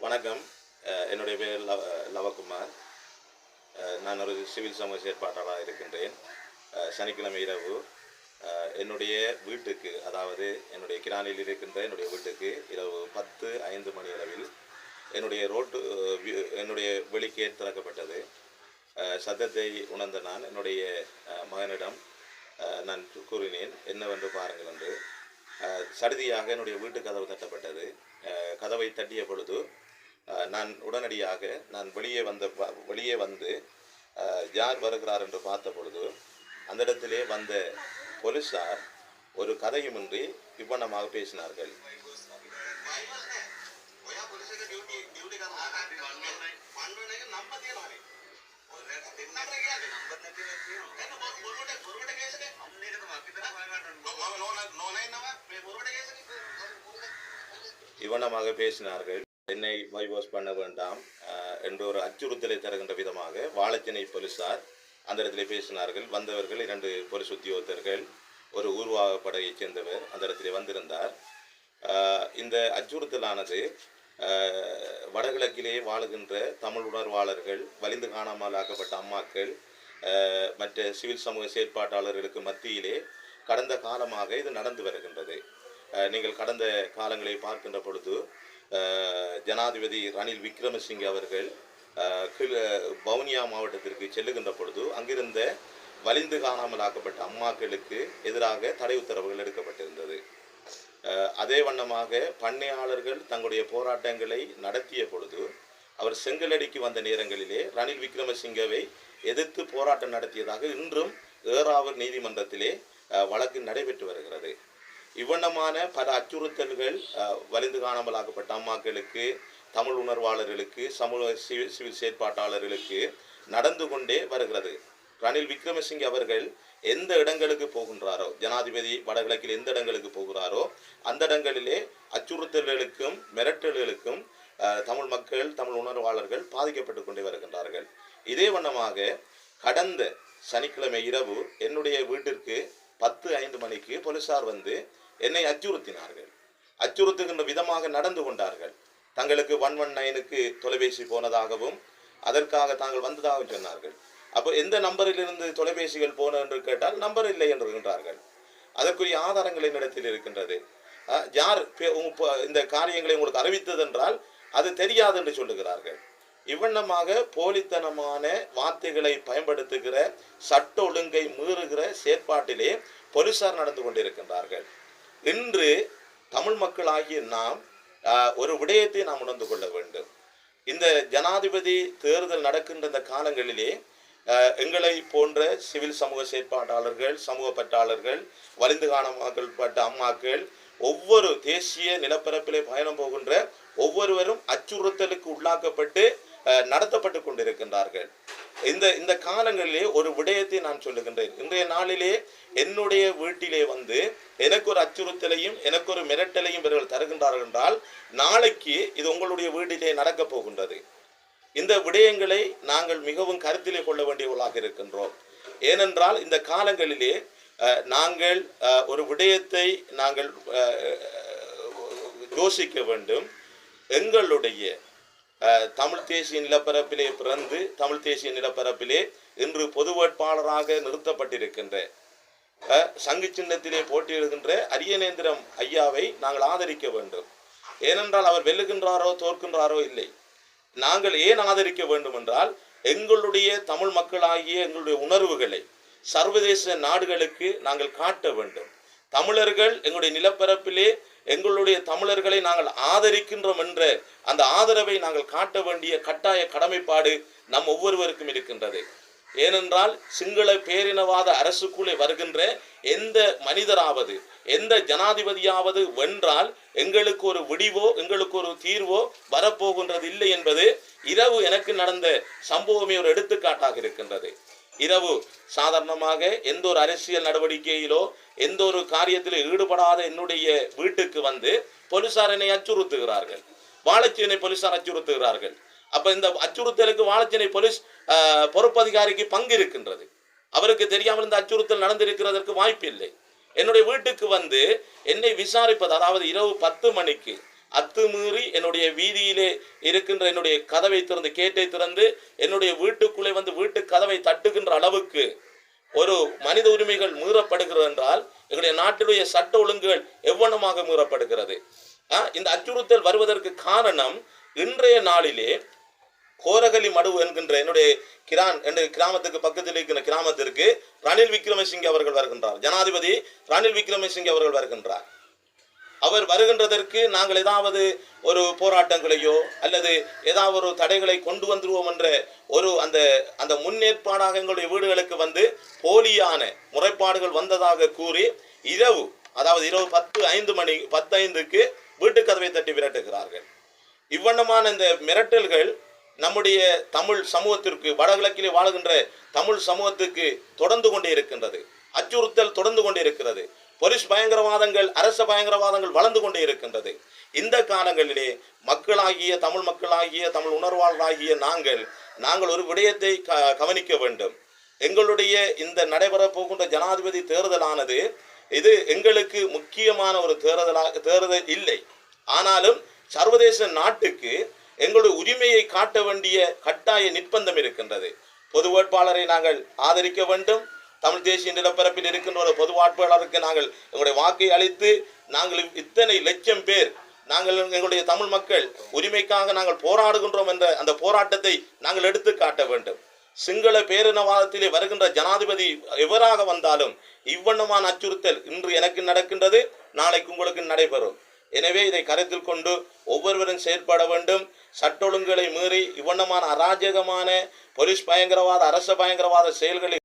வணக்கம். என்னுடைய பேர் லவகுமார். நான் ஒரு சிவில் சமூக செயற்பாட்டாளராக இருக்கின்றேன். சனிக்கிழமை இரவு என்னுடைய வீட்டுக்கு, அதாவது என்னுடைய கிரானில் இருக்கின்ற என்னுடைய வீட்டுக்கு இரவு 10:05 மணி அளவில் என்னுடைய வெளிக்கேட் திறக்கப்பட்டது. சத்தத்தை உணர்ந்த நான் என்னுடைய மகனிடம் நான் கூறினேன், என்னவென்று பாருங்கள் என்று. சடுதியாக என்னுடைய வீட்டு கதவு தட்டப்பட்டது. கதவை தட்டிய பொழுது நான் உடனடியாக வெளியே வந்து யார் வருகிறார் என்று பார்த்த பொழுது அந்த இடத்திலே வந்த போலீசார் ஒரு கதையுமின்றி இவ்வண்ணமாக பேசினார்கள். இவ்வண்ணமாக பேசினார்கள். என்னை வைவாஸ் பண்ண வேண்டாம் என்ற ஒரு அச்சுறுத்தலை தருகின்ற விதமாக வாழைச்சேனை போலீசார் அந்த இடத்திலே பேசினார்கள். வந்தவர்கள் 2 போலீஸ் உத்தியோகத்தர்கள், ஒரு ஊர்வாக படையைச் சேர்ந்தவர் அந்த இடத்திலே வந்திருந்தார். இந்த அச்சுறுத்தலானது வடகிழக்கிலே வாழுகின்ற தமிழ் உணர்வாளர்கள், வலிந்து காணாமல் ஆக்கப்பட்ட அம்மாக்கள், மற்ற சிவில் சமூக செயற்பாட்டாளர்களுக்கு மத்தியிலே கடந்த காலமாக இது நடந்து வருகின்றது. நீங்கள் கடந்த காலங்களை பார்க்கின்ற பொழுது ஜனாதிபதி ரணில் விக்ரமசிங்கே அவர்கள் வவுனியா மாவட்டத்திற்கு செல்லுகின்ற பொழுது அங்கிருந்த வலிந்து காணாமல் ஆக்கப்பட்ட அம்மாக்களுக்கு எதிராக தடை உத்தரவுகள் எடுக்கப்பட்டிருந்தது. அதே வண்ணமாக பண்ணையாளர்கள் தங்களுடைய போராட்டங்களை நடத்திய பொழுது அவர் செங்கலடிக்கு வந்த நேரங்களிலே ரணில் விக்ரமசிங்கவை எதிர்த்து போராட்டம் நடத்தியதாக இன்றும் ஏறாவூர் நீதிமன்றத்திலே வழக்கு நடைபெற்று வருகிறது. இவ்வண்ணமான பல அச்சுறுத்தல்கள் வலிந்து காணாமல் ஆக்கப்பட்ட அம்மாக்களுக்கு, தமிழ் உணர்வாளர்களுக்கு, சமூக சிவில் செயற்பாட்டாளர்களுக்கு நடந்து கொண்டே வருகிறது. ரணில் விக்ரமசிங்கே அவர்கள் எந்த இடங்களுக்கு போகின்றாரோ, ஜனாதிபதி வடகிழக்கில் எந்த இடங்களுக்கு போகிறாரோ அந்த இடங்களிலே அச்சுறுத்தல்களுக்கும் மிரட்டல்களுக்கும் தமிழ் மக்கள், தமிழ் உணர்வாளர்கள் பாதிக்கப்பட்டு கொண்டே வருகின்றார்கள். இதே வண்ணமாக கடந்த சனிக்கிழமை இரவு என்னுடைய வீட்டிற்கு 10:05 மணிக்கு போலீசார் வந்து என்னை அச்சுறுத்தினார்கள். அச்சுறுத்துகின்ற விதமாக நடந்து கொண்டார்கள். தங்களுக்கு 119க்கு தொலைபேசி போனதாகவும் அதற்காக தாங்கள் வந்ததாகவும் சொன்னார்கள். அப்போ எந்த நம்பரிலிருந்து தொலைபேசிகள் போன என்று கேட்டால் நம்பர் இல்லை என்றுகின்றார்கள். அதற்குரிய ஆதாரங்கள் என்னிடத்தில் இருக்கின்றது. யார் இந்த காரியங்களை உங்களுக்கு அறிவித்தது என்றால் அது தெரியாது என்று சொல்லுகிறார்கள். இவ்வண்ணமாக போலித்தனமான வார்த்தைகளை பயன்படுத்துகிற, சட்ட ஒழுங்கை மீறுகிற செயற்பாட்டிலே போலீசார் நடந்து கொண்டிருக்கின்றார்கள். இன்று தமிழ் மக்களாகிய நாம் ஒரு விடயத்தை நாம் உணர்ந்து கொள்ள வேண்டும். இந்த ஜனாதிபதி தேர்தல் நடக்கின்ற இந்த காலங்களிலே எங்களை போன்ற சிவில் சமூக செயற்பாட்டாளர்கள், சமூக பற்றாளர்கள், வலிந்து காணாமல்பட்ட அம்மாக்கள், ஒவ்வொரு தேசிய நிலப்பரப்பிலே பயணம் போகின்ற ஒவ்வொருவரும் அச்சுறுத்தலுக்கு உள்ளாக்கப்பட்டு நடத்தப்பட்டு கொண்டிருக்கின்றார்கள். இந்த காலங்களிலே ஒரு விடயத்தை நான் சொல்லுகின்றேன். இன்றைய நாளிலே என்னுடைய வீட்டிலே வந்து எனக்கு ஒரு அச்சுறுத்தலையும் எனக்கு ஒரு மிரட்டலையும் இவர்கள் தருகின்றார்கள் என்றால் நாளைக்கு இது உங்களுடைய வீட்டிலே நடக்கப் போகின்றது. இந்த விடயங்களை நாங்கள் மிகவும் கருத்திலே கொள்ள வேண்டியவர்களாக இருக்கின்றோம். ஏனென்றால் இந்த காலங்களிலே நாங்கள் ஒரு விடயத்தை நாங்கள் யோசிக்க வேண்டும். எங்களுடைய தமிழ் தேசிய நிலப்பரப்பிலே பிறந்து தமிழ் தேசிய நிலப்பரப்பிலே இன்று பொது வேட்பாளராக நிறுத்தப்பட்டிருக்கின்ற, சங்கு சின்னத்திலே போட்டியிடுகின்ற அரியநேந்திரம் ஐயாவை நாங்கள் ஆதரிக்க வேண்டும். ஏனென்றால் அவர் வெல்லுகின்றாரோ தோற்கின்றாரோ இல்லை. நாங்கள் ஏன் ஆதரிக்க வேண்டும் என்றால் எங்களுடைய தமிழ் மக்களாகிய எங்களுடைய உணர்வுகளை சர்வதேச நாடுகளுக்கு நாங்கள் காட்ட வேண்டும். தமிழர்கள் எங்களுடைய நிலப்பரப்பிலே எங்களுடைய தமிழர்களை நாங்கள் ஆதரிக்கின்றோம் என்ற அந்த ஆதரவை நாங்கள் காட்ட வேண்டிய கட்டாய கடமைப்பாடு நம் ஒவ்வொருவருக்கும் இருக்கின்றது. ஏனென்றால் சிங்கள பேரினவாத அரசுக்குள்ளே வருகின்ற எந்த மனிதராவது, எந்த ஜனாதிபதியாவது வென்றால் எங்களுக்கு ஒரு விடிவோ எங்களுக்கு ஒரு தீர்வோ வரப்போகின்றது இல்லை என்பது இரவு எனக்கு நடந்த சம்பவமே ஒரு எடுத்துக்காட்டாக இருக்கின்றது. இரவு சாதாரணமாக எந்த ஒரு அரசியல் நடவடிக்கையிலோ எந்த ஒரு காரியத்தில் ஈடுபடாத என்னுடைய வீட்டுக்கு வந்து போலீசார் என்னை அச்சுறுத்துகிறார்கள். வாழைச்சேனை போலீசார் அச்சுறுத்துகிறார்கள். அப்ப இந்த அச்சுறுத்தலுக்கு வாழைச்சேனை போலீஸ் பொறுப்பதிகாரிக்கு பங்கு இருக்கின்றது. அவருக்கு தெரியாமல் இந்த அச்சுறுத்தல் நடந்திருக்கிறதற்கு வாய்ப்பு இல்லை. என்னுடைய வீட்டுக்கு வந்து என்னை விசாரிப்பது, அதாவது இரவு 10 மணிக்கு அத்துமீறி என்னுடைய வீதியிலே இருக்கின்ற என்னுடைய கதவை திறந்து கேட்டை திறந்து என்னுடைய வீட்டுக்குள்ளே வந்து வீட்டு கதவை தட்டுகின்ற அளவுக்கு ஒரு மனித உரிமைகள் மீறப்படுகிறது என்றால் எங்களுடைய நாட்டுடைய சட்ட ஒழுங்குகள் எவ்வளமாக மீறப்படுகிறது. இந்த அச்சுறுத்தல் வருவதற்கு காரணம் இன்றைய நாளிலே கோரகலி மடு என்கின்ற என்னுடைய கிரான் என்ற கிராமத்துக்கு பக்கத்தில் இருக்கிற கிராமத்திற்கு ரணில் விக்ரமசிங்கே அவர்கள் வருகின்றார். ஜனாதிபதி ரணில் விக்ரமசிங்கே அவர்கள் வருகின்றார். அவர் வருகின்றதற்கு நாங்கள் ஏதாவது ஒரு போராட்டங்களையோ அல்லது ஏதாவது ஒரு தடைகளை கொண்டு வந்துருவோம் என்ற ஒரு அந்த முன்னேற்பாடாக எங்களுடைய வீடுகளுக்கு வந்து போலியான முறைப்பாடுகள் வந்ததாக கூறி இரவு 10:05 வீட்டு கதவை தட்டி விரட்டுகிறார்கள். இவ்வண்ணமான இந்த மிரட்டல்கள் நம்முடைய தமிழ் சமூகத்திற்கு, வடகிழக்கிலே வாழுகின்ற தமிழ் சமூகத்துக்கு தொடர்ந்து கொண்டே இருக்கின்றது. அச்சுறுத்தல் தொடர்ந்து கொண்டே இருக்கிறது. போலீஸ் பயங்கரவாதங்கள், அரச பயங்கரவாதங்கள் வளர்ந்து கொண்டே இருக்கின்றது. இந்த காலங்களிலே மக்களாகிய தமிழ் உணர்வாளராகிய நாங்கள் ஒரு விடயத்தை கவனிக்க வேண்டும். எங்களுடைய இந்த நடைபெற போகின்ற ஜனாதிபதி தேர்தலானது இது எங்களுக்கு முக்கியமான ஒரு தேர்தல் இல்லை. ஆனாலும் சர்வதேச நாட்டுக்கு எங்களுடைய உரிமையை காட்ட வேண்டிய கட்டாய நிர்பந்தம் இருக்கின்றது. பொது வேட்பாளரை நாங்கள் ஆதரிக்க வேண்டும். தமிழ் தேசிய நிலப்பரப்பில் இருக்கின்ற ஒரு பொது வேட்பாளருக்கு நாங்கள் எங்களுடைய வாக்கை அளித்து நாங்கள் இத்தனை லட்சம் பேர் நாங்கள் எங்களுடைய தமிழ் மக்கள் உரிமைக்காக நாங்கள் போராடுகின்றோம் என்ற அந்த போராட்டத்தை நாங்கள் எடுத்து காட்ட வேண்டும். சிங்கள பேரினவாதத்திலே வருகின்ற ஜனாதிபதி எவராக வந்தாலும் இவ்வண்ணமான அச்சுறுத்தல் இன்று எனக்கு நடக்கின்றது, நாளைக்கு உங்களுக்கு நடைபெறும். எனவே இதை கருத்தில் கொண்டு ஒவ்வொருவரும் செயற்பட வேண்டும். சட்ட ஒழுங்குகளை மீறி இவ்வண்ணமான அராஜகமான போலீஸ் பயங்கரவாத, அரச பயங்கரவாத செயல்களை